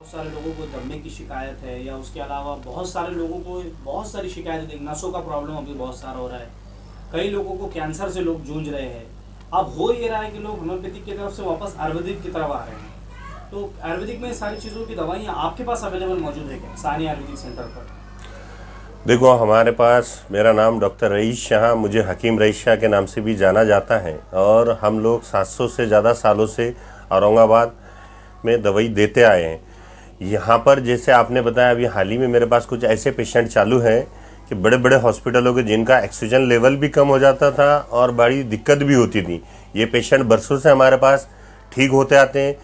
बहुत सारे लोगों को दमे की शिकायत है या उसके अलावा बहुत सारे लोगों को बहुत सारी शिकायतें, नसों का प्रॉब्लम अभी बहुत सारा हो रहा है। कई लोगों को कैंसर से लोग जूझ रहे हैं। अब हो ये रहा है कि लोग होम्योपैथिक की तरफ से वापस आयुर्वेदिक की तरफ आ रहे हैं। तो आयुर्वेदिक में सारी चीज़ों की दवाइयाँ आपके पास अवेलेबल मौजूद है क्या सानी आयुर्वेदिक सेंटर पर? देखो, हमारे पास, मेरा नाम डॉक्टर रईस शाह, मुझे हकीम रईस शाह के नाम से भी जाना जाता है और हम लोग 700 से ज़्यादा सालों से औरंगाबाद में दवाई देते आए हैं। यहाँ पर जैसे आपने बताया, अभी हाल ही में मेरे पास कुछ ऐसे पेशेंट चालू हैं कि बड़े बड़े हॉस्पिटलों के जिनका ऑक्सीजन लेवल भी कम हो जाता था और बड़ी दिक्कत भी होती थी। ये पेशेंट बरसों से हमारे पास ठीक होते आते हैं।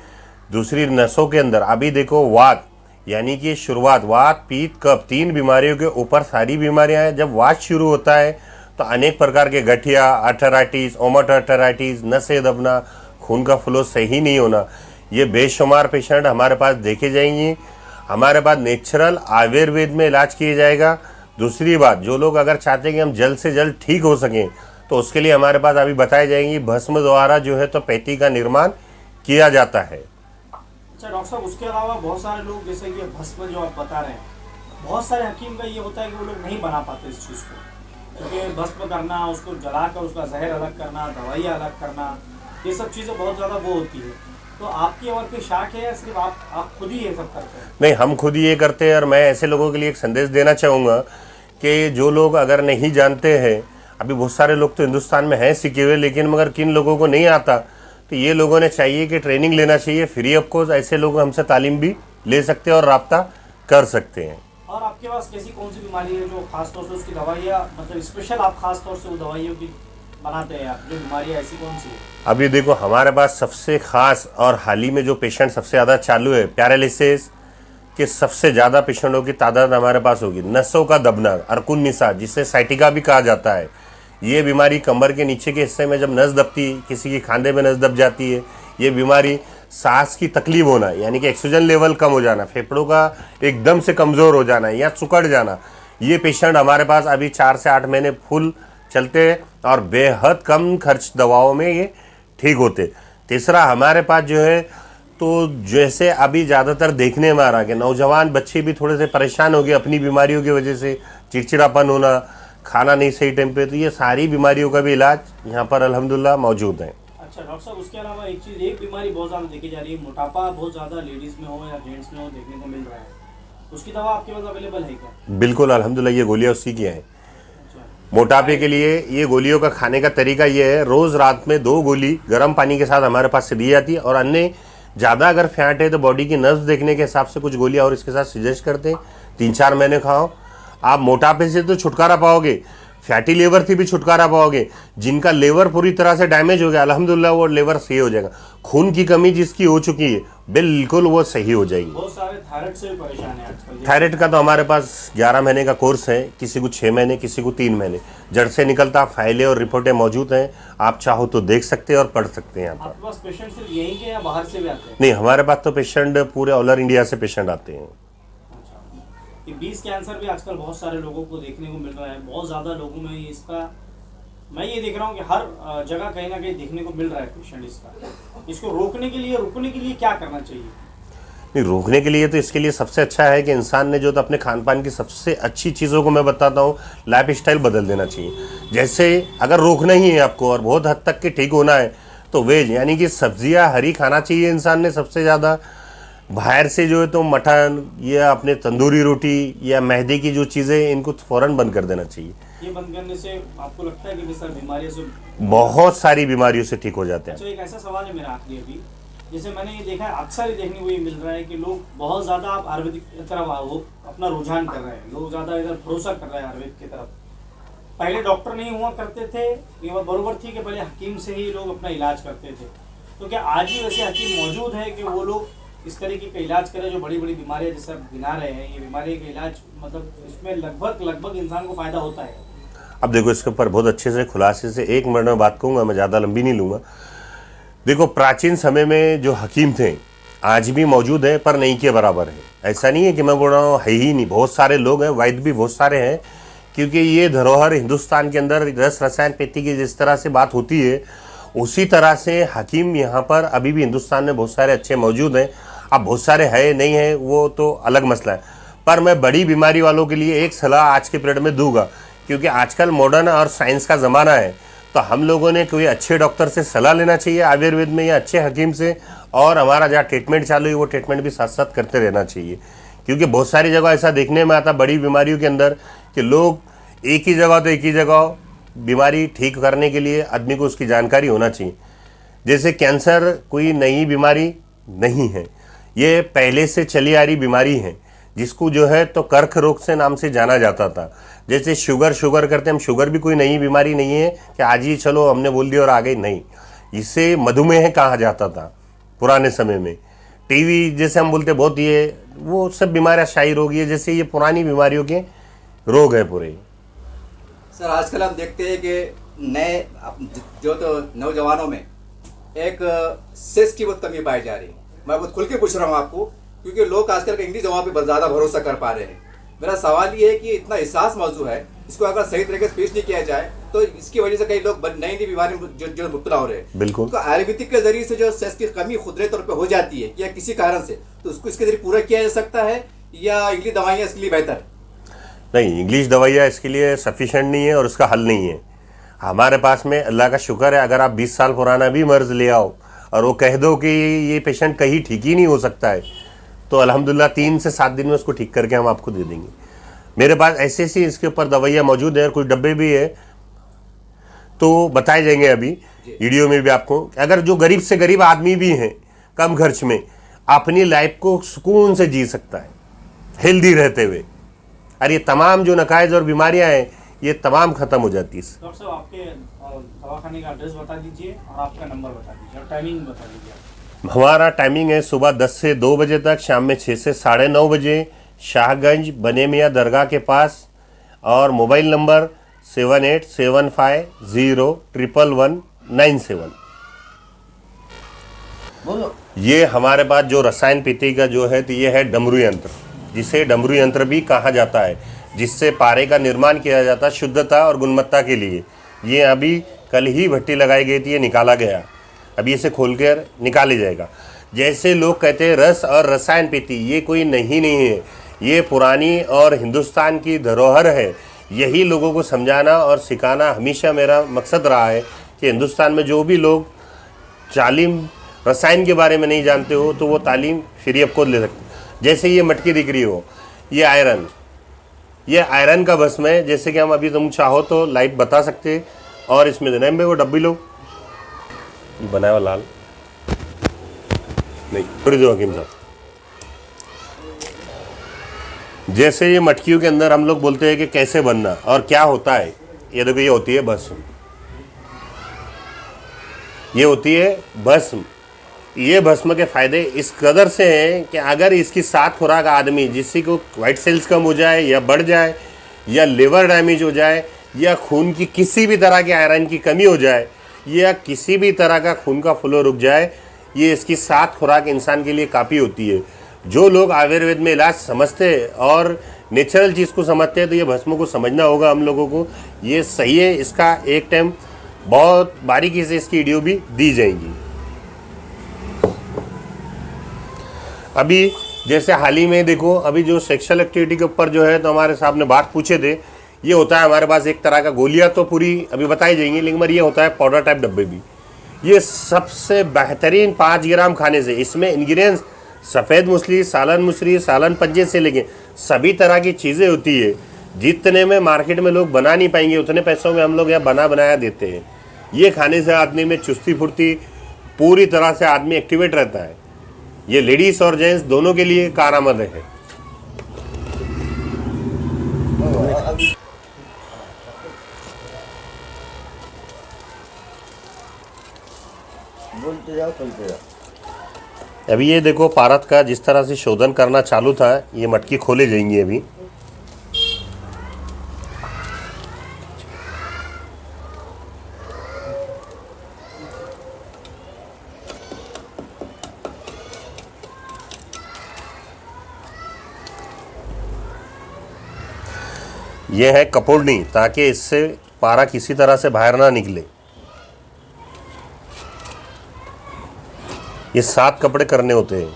दूसरी, नसों के अंदर अभी देखो, वात यानी कि शुरुआत, वात पित्त कफ, 3 बीमारियों के ऊपर सारी बीमारियां हैं। जब वात शुरू होता है तो अनेक प्रकार के गठिया, आर्थराइटिस, ओमट आर्थराइटिस, नसें दबना, खून का फ्लो सही नहीं होना, ये बेशुमार पेशेंट हमारे पास देखे जाएंगे। हमारे पास नेचुरल आयुर्वेद में इलाज किया जाएगा। दूसरी बात, जो लोग अगर चाहते हैं कि हम जल्द से जल्द ठीक हो सकें तो उसके लिए हमारे पास अभी बताई जाएंगी भस्म द्वारा जो है तो पैटी का निर्माण किया जाता है। अच्छा डॉक्टर साहब, उसके अलावा बहुत सारे लोग जैसे कि भस्म जो आप बता रहे हैं, बहुत सारे हकीम का ये होता है कि वो लोग नहीं बना पाते इस चीज़ को, क्योंकि भस्म करना, उसको जलाकर उसका जहर अलग करना, दवाइयाँ अलग करना, ये सब चीज़ें बहुत ज़्यादा वो होती है। तो आपकी और कोई शाख है या सिर्फ आप खुद ही ये सब करते हैं? नहीं, हम खुद ये करते हैं और मैं ऐसे लोगों के लिए एक संदेश देना चाहूँगा कि जो लोग अगर नहीं जानते हैं, अभी बहुत सारे लोग तो हिंदुस्तान में हैं सीखे हुए, लेकिन मगर किन लोगों को नहीं आता, तो ये लोगों ने चाहिए कि ट्रेनिंग लेना चाहिए फ्री ऑफ कॉस्ट। ऐसे लोग हमसे तालीम भी ले सकते हैं और राब्ता कर सकते हैं। और आपके पास कैसी कौन सी बीमारी है जो खास तौर से उसकी दवाइयाँ, मतलब स्पेशल आप खास तौर से वो दवाइयों की बनाते हैं, आप जो बीमारियाँ ऐसी कौन सी है? अभी देखो, हमारे पास सबसे खास और हाल ही में जो पेशेंट सबसे ज़्यादा चालू है, पैरालिसिस के सबसे ज़्यादा पेशेंटों की तादाद हमारे पास होगी। नसों का दबना, अर्कुन निसा, जिसे साइटिका भी कहा जाता है, ये बीमारी कमर के नीचे के हिस्से में जब नस दबती है, किसी की खांधे में नस दब जाती है। ये बीमारी, सांस की तकलीफ होना यानी कि ऑक्सीजन लेवल कम हो जाना, फेफड़ों का एकदम से कमज़ोर हो जाना या सुकड़ जाना, ये पेशेंट हमारे पास अभी 4 से 8 महीने फुल चलते हैं और बेहद कम खर्च दवाओं में ये ठीक होते। तीसरा, हमारे पास जो है तो जैसे अभी ज़्यादातर देखने में आ रहा है कि नौजवान बच्चे भी थोड़े से परेशान हो गए अपनी बीमारियों की वजह से, चिड़चिड़ापन होना, खाना नहीं सही टाइम पे, तो ये सारी बीमारियों का भी इलाज यहाँ पर अल्हम्दुलिल्लाह मौजूद है। अच्छा डॉक्टर साहब, उसके अलावा एक बीमारी बहुत ज़्यादा देखी जा रही है, मोटापा बहुत ज़्यादा लेडीज़ में हो या जेंट्स में हो देखने को मिल रहा है, उसकी दवा आपके पास अवेलेबल है क्या? बिल्कुल अल्हम्दुलिल्लाह, ये गोलियाँ उसी की हैं। अच्छा। मोटापे के लिए ये गोलियों का खाने का तरीका ये है, रोज़ रात में 2 गोली गर्म पानी के साथ हमारे पास से दी जाती है और अन्य ज़्यादा अगर फैट है तो बॉडी की नब्ज़ देखने के हिसाब से कुछ गोलियाँ और इसके साथ सजेस्ट करते हैं। 3-4 महीने खाओ, आप मोटापे से तो छुटकारा पाओगे, फैटी लीवर से भी छुटकारा पाओगे। जिनका लीवर पूरी तरह से डैमेज हो गया, अल्हम्दुलिल्लाह वो लीवर सही हो जाएगा। खून की कमी जिसकी हो चुकी है, बिल्कुल वो सही हो जाएगी। बहुत सारे थायराइड से भी परेशान है आजकल। थायराइड का तो हमारे पास 11 महीने का कोर्स है, किसी को 6 महीने, किसी को 3 महीने। जड़ से निकलता फाइलें और रिपोर्टें मौजूद हैं, आप चाहो तो देख सकते हैं और पढ़ सकते हैं। यहाँ पर आपके पास पेशेंट सिर्फ यहीं के या बाहर से भी आते हैं? नहीं, हमारे पास तो पेशेंट पूरे ऑल ओवर इंडिया से पेशेंट आते हैं। अच्छा, ये 20 कैंसर भी आजकल बहुत सारे लोगों को देखने को मिल रहा है, बहुत ज़्यादा लोगों में इसका, मैं ये देख रहा हूँ कि हर जगह कहीं ना कहीं देखने को मिल रहा है पेशेंट इसका। इसको रुकने के लिए क्या करना चाहिए? नहीं, रोकने के लिए तो इसके लिए सबसे अच्छा है कि इंसान ने जो तो अपने खान पान की सबसे अच्छी चीज़ों को मैं बताता हूँ, लाइफ स्टाइल बदल देना चाहिए। जैसे अगर रोकना ही है आपको और बहुत हद तक के ठीक होना है तो वेज यानी कि सब्जियाँ हरी खाना चाहिए इंसान ने सबसे ज़्यादा। बाहर से जो है तो मटन या अपने तंदूरी रोटी या मैदे की जो चीज़ें, इनको फ़ौरन बंद कर देना चाहिए। ये बंद करने से आपको लगता है कि सर बीमारियों से बहुत सारी बीमारियों से ठीक हो जाते हैं। अच्छा, एक ऐसा सवाल है मेरा आखिरी अभी, जैसे मैंने ये देखा है, अक्सर ही देखने को ये मिल रहा है कि लोग बहुत ज़्यादा आप आयुर्वेदिक की तरफ वो अपना रुझान कर रहे हैं, लोग ज़्यादा इधर भरोसा कर रहे हैं आयुर्वेद की तरफ। पहले डॉक्टर नहीं हुआ करते थे, ये बात बरोबर थी कि पहले हकीम से ही लोग अपना इलाज करते थे, तो क्या आज भी वैसे हकीम मौजूद है कि वो लोग इस तरीके का इलाज करें जो बड़ी बड़ी बीमारियाँ जैसे आप गिना रहे हैं, ये बीमारी का इलाज, मतलब इसमें लगभग इंसान को फ़ायदा होता है? अब देखो, इसके ऊपर बहुत अच्छे से खुलासे से 1 मिनट में बात कहूँगा, मैं ज़्यादा लंबी नहीं लूँगा। देखो, प्राचीन समय में जो हकीम थे आज भी मौजूद हैं पर नहीं के बराबर है। ऐसा नहीं है कि मैं बोल रहा हूँ है ही नहीं, बहुत सारे लोग हैं, वैद्य भी बहुत सारे हैं, क्योंकि ये धरोहर हिंदुस्तान के अंदर रस रसायन पेटी की जिस तरह से बात होती है उसी तरह से हकीम यहाँ पर अभी भी हिंदुस्तान में बहुत सारे अच्छे मौजूद हैं। अब बहुत सारे है नहीं है वो तो अलग मसला है, पर मैं बड़ी बीमारी वालों के लिए एक सलाह आज के पीरियड में दूंगा, क्योंकि आजकल मॉडर्न और साइंस का ज़माना है, तो हम लोगों ने कोई अच्छे डॉक्टर से सलाह लेना चाहिए आयुर्वेद में या अच्छे हकीम से, और हमारा जहाँ ट्रीटमेंट चालू है वो ट्रीटमेंट भी साथ साथ करते रहना चाहिए। क्योंकि बहुत सारी जगह ऐसा देखने में आता बड़ी बीमारियों के अंदर कि लोग एक ही जगह बीमारी ठीक करने के लिए आदमी को उसकी जानकारी होना चाहिए। जैसे कैंसर कोई नई बीमारी नहीं है, ये पहले से चली आ रही बीमारी है, जिसको जो है तो कर्क रोग से नाम से जाना जाता था। जैसे शुगर करते हम, शुगर भी कोई नई बीमारी नहीं है कि आज ही चलो हमने बोल दिया और आ गई, नहीं। इसे मधुमेह कहा जाता था पुराने समय में। टीवी जैसे हम बोलते बहुत, ये वो सब बीमारियाँ शाही रोग है, जैसे ये पुरानी बीमारियों के रोग है पूरे। सर आजकल हम देखते हैं कि नए जो तो नौजवानों में एक सेक्स की बहुत कमी पाई जा रही है। मैं बहुत खुल के पूछ रहा हूँ आपको, क्योंकि लोग आजकल के इंग्लिश दवा पे ज़्यादा भरोसा कर पा रहे हैं। मेरा सवाल ये है कि इतना एहसास मौजूद है, इसको अगर सही तरीके से पेश नहीं किया जाए तो इसकी वजह से कई लोग नई नई बीमारी जो मुब्तला हो रहे हैं। बिल्कुल। तो आयुर्वेदिक के जरिए से जो सेक्स की कमी खुदरे तौर पर हो जाती है या किसी कारण से, तो उसको इसके जरिए पूरा किया जा सकता है या इंग्लिश दवाइयाँ इसके लिए बेहतर? नहीं, इंग्लिश दवाइयाँ इसके लिए सफिशेंट नहीं है और उसका हल नहीं है। हमारे पास में अल्लाह का शुक्र है, अगर आप 20 साल पुराना भी मर्ज़ ले आओ और वो कह दो कि ये पेशेंट कहीं ठीक ही नहीं हो सकता है, तो अल्हम्दुलिल्लाह 3 से 7 दिन में उसको ठीक करके हम आपको दे देंगे। मेरे पास ऐसे इसके ऊपर दवाइयाँ मौजूद है और कुछ डब्बे भी है, तो बताए जाएंगे अभी वीडियो में भी आपको। अगर जो गरीब से गरीब आदमी भी हैं, कम खर्च में अपनी लाइफ को सुकून से जी सकता है हेल्दी रहते हुए, और ये तमाम जो नकाइज और बीमारियां हैं ये तमाम ख़त्म हो जाती है। डॉक्टर साहब आपके दवाखाने का एड्रेस बता दीजिए और आपका नंबर बता दीजिए और टाइमिंग बता दीजिए। हमारा टाइमिंग है सुबह 10 से 2 बजे तक, शाम में 6 से 9:30 बजे, शाहगंज बने मियाँ दरगाह के पास, और मोबाइल नंबर 7875011197। बोलो। ये हमारे पास जो रसायन पीति का जो है तो ये है डमरू यंत्र, जिसे डमरू यंत्र भी कहा जाता है, जिससे पारे का निर्माण किया जाता है शुद्धता और गुणवत्ता के लिए। ये अभी कल ही भट्टी लगाई गई थी, ये निकाला गया, अभी इसे खोलकर निकाले जाएगा। जैसे लोग कहते हैं रस और रसायन पीति, ये कोई नहीं है, ये पुरानी और हिंदुस्तान की धरोहर है। यही लोगों को समझाना और सिखाना हमेशा मेरा मकसद रहा है कि हिंदुस्तान में जो भी लोग तालीम रसायन के बारे में नहीं जानते हो तो वो तालीम फ्री ऑफ कॉस्ट ले सकते। जैसे ये मटकी दिख रही हो, ये आयरन का भस्म है, जैसे कि हम अभी तुम चाहो तो लाइव बता सकते और इसमें देना है। वो डब्बी लो बनाया हुआ लाल नहीं, थोड़ी दो हकीम साहब। जैसे ये मटकियों के अंदर हम लोग बोलते हैं कि कैसे बनना और क्या होता है, ये देखो ये होती है भस्म, ये होती है भस्म। ये भस्म के फ़ायदे इस कदर से हैं कि अगर इसकी 7 खुराक आदमी, जिससे को वाइट सेल्स कम हो जाए या बढ़ जाए या लिवर डैमेज हो जाए या खून की किसी भी तरह के आयरन की कमी हो जाए या किसी भी तरह का खून का फ्लो रुक जाए, ये इसकी 7 खुराक इंसान के लिए काफ़ी होती है। जो लोग आयुर्वेद में इलाज समझते हैं और नेचुरल चीज़ को समझते हैं तो ये भस्मों को समझना होगा हम लोगों को, ये सही है। इसका एक टाइम बहुत बारीकी से इसकी वीडियो भी दी जाएगी। अभी जैसे हाल ही में देखो, अभी जो सेक्सुअल एक्टिविटी के ऊपर जो है तो हमारे साहब ने बात पूछे थे, ये होता है हमारे पास एक तरह का गोलियां तो पूरी अभी बताई जाएंगी, लेकिन मगर ये होता है पाउडर टाइप डब्बे भी। ये सबसे बेहतरीन 5 ग्राम खाने से, इसमें इंग्रेडिएंट्स सफ़ेद मूसली, सालन मूसली, सालन पंजे से लेके सभी तरह की चीज़ें होती है, जितने में मार्केट में लोग बना नहीं पाएंगे उतने पैसों में हम लोग यहाँ बनाया देते हैं। ये खाने से आदमी में चुस्ती फुर्ती, पूरी तरह से आदमी एक्टिवेट रहता है। ये लेडीज़ और जेंट्स दोनों के लिए कारआमद है। अभी ये देखो पारत का जिस तरह से शोधन करना चालू था, ये मटकी खोले जाएंगी अभी। ये है कपोड़नी, ताकि इससे पारा किसी तरह से बाहर ना निकले। ये 7 कपड़े करने होते हैं।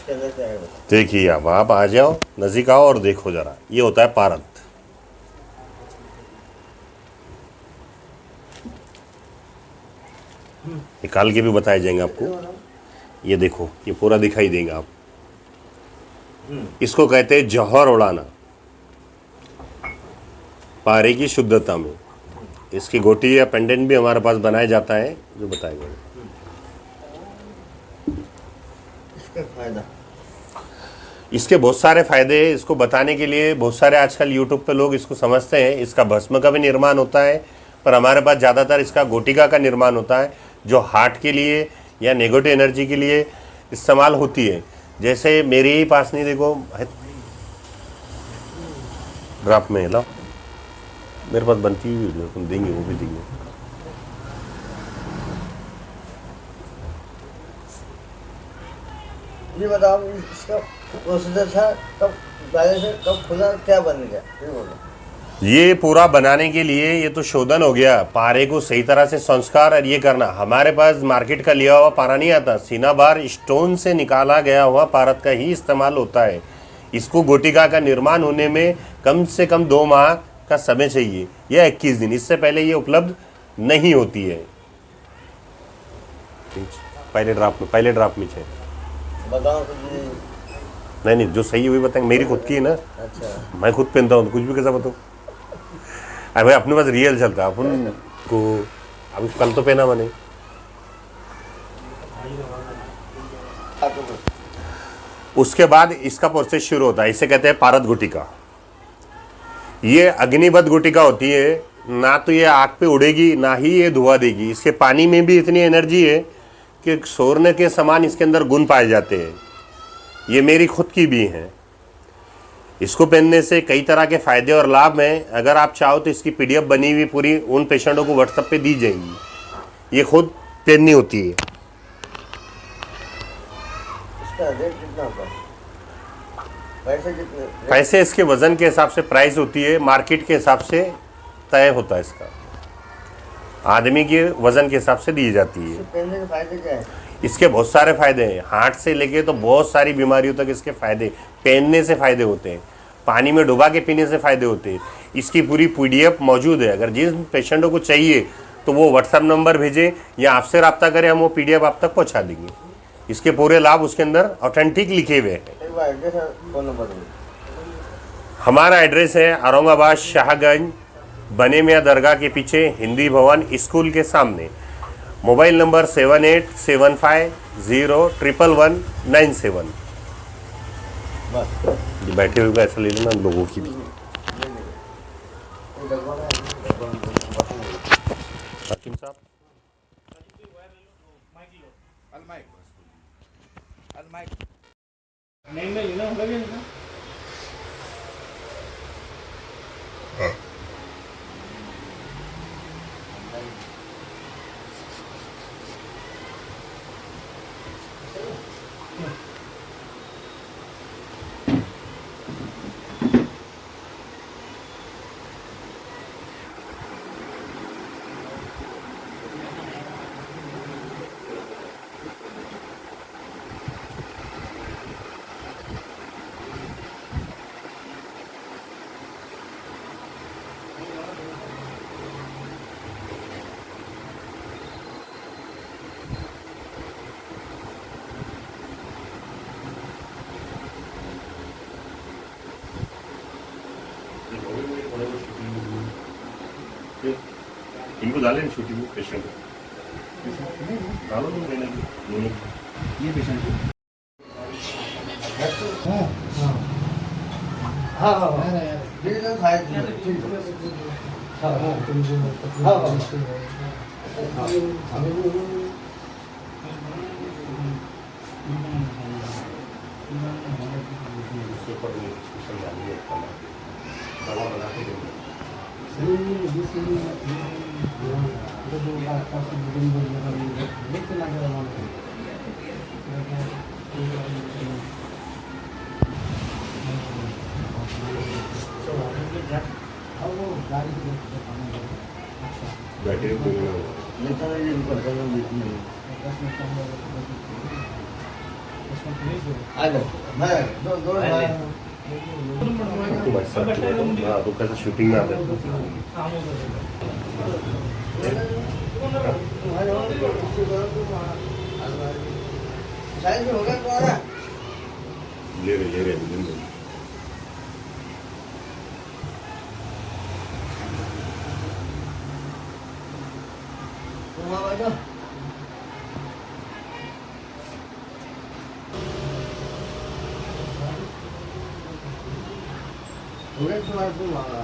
इसके अंदर क्या है बताओ। देखिए अब आप आ जाओ नज़दीक आओ और देखो ज़रा, ये होता है पारद। निकाल के भी बताए जाएंगे आपको। ये देखो ये पूरा दिखाई देगा आप। इसको कहते हैं जौहर उड़ाना पारे की शुद्धता में। इसकी गोटी या पेंडेंट भी हमारे पास बनाया जाता है जो बताएंगे। इसका फायदा इसके बहुत सारे फायदे हैं। इसको बताने के लिए बहुत सारे आजकल यूट्यूब पे लोग इसको समझते हैं। इसका भस्म का भी निर्माण होता है, पर हमारे पास ज़्यादातर इसका गोटिका का निर्माण होता है जो हार्ट के लिए या नेगेटिव एनर्जी के लिए इस्तेमाल होती है। जैसे मेरे ही पास नहीं देखो ड्राफ्ट में लाओ, मेरे पास बनती हुई वीडियो तुम देंगे वो भी देंगे। ये बताओ इसका प्रोसीजर था कब पहले से कब खुला क्या बन गया ये बोलो। ये पूरा बनाने के लिए ये तो शोधन हो गया, पारे को सही तरह से संस्कार और ये करना। हमारे पास मार्केट का लिया हुआ पारा नहीं आता, सीना बार स्टोन से निकाला गया हुआ पारद का ही इस्तेमाल होता है। इसको गोटिका का निर्माण होने में कम से कम 2 माह का समय चाहिए या 21 दिन, इससे पहले ये उपलब्ध नहीं होती है। पहले ड्राफ्ट में चाहिए। बताओ कुछ भी। नहीं जो सही है वही बताएंगे। मेरी खुद की है ना, अच्छा मैं खुद पहनता हूँ तो कुछ भी कैसा बताऊँ। अरे भाई अपने पास रियल चलता है अपन को। अभी कल तो पहना मैंने। उसके बाद इसका प्रोसेस शुरू होता है, इसे कहते हैं पारद गुटिका। ये अग्निबद्ध गुटिका होती है, ना तो ये आग पे उड़ेगी ना ही ये धुआं देगी। इसके पानी में भी इतनी एनर्जी है कि सोने के समान इसके अंदर गुण पाए जाते हैं। ये मेरी खुद की भी है। इसको पहनने से कई तरह के फ़ायदे और लाभ हैं। अगर आप चाहो तो इसकी पीडीएफ बनी हुई पूरी उन पेशेंटों को व्हाट्सएप पे दी जाएंगी। ये खुद पहननी होती है। इसका रेट कितना होता है, पैसे कितने पैसे इसके वज़न के हिसाब से प्राइस होती है, मार्केट के हिसाब से तय होता है। इसका आदमी के वज़न के हिसाब से दी जाती है। पहनने के फायदे क्या है। इसके बहुत सारे फ़ायदे हैं, हार्ट से लेके तो बहुत सारी बीमारियों तक इसके फ़ायदे। पहनने से फ़ायदे होते हैं, पानी में डुबा के पीने से फ़ायदे होते हैं। इसकी पूरी पीडीएफ मौजूद है। अगर जिस पेशेंटों को चाहिए तो वो व्हाट्सएप नंबर भेजें या आपसे रब्ता करें, हम वो पीडीएफ आप तक पहुंचा देंगे। इसके पूरे लाभ उसके अंदर ऑथेंटिक लिखे हुए हैं। एक बार एड्रेस और फोन नंबर दो। हमारा एड्रेस है औरंगाबाद शाहगंज, बने मियाँ दरगाह के पीछे, हिंदी भवन स्कूल के सामने। Mobile number 7875011197। बस ये बैठे हुए का ऐसा ले लेना लोगों की भी। हाकिम साहब नहीं ना होगा भी ना। इनको डालें शूटिंग में पेशेंट डालो तो मैंने ये पेशेंट हाँ हाँ डिजिटल फाइल ठीक है। हाँ हाँ हाँ बैठे नेता ये पता नहीं आ जाओ मैं दो दो तो कैसा शूटिंग में आते साइज हो गया तुम्हारा ले रहे तुम्हारा बैठो तुम्हारा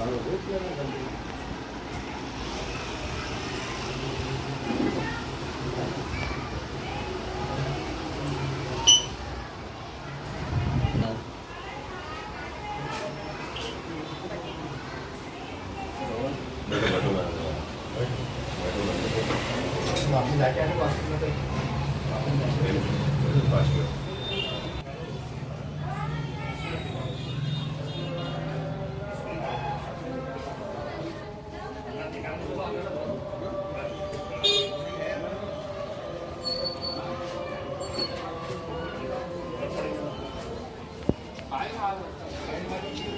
बाय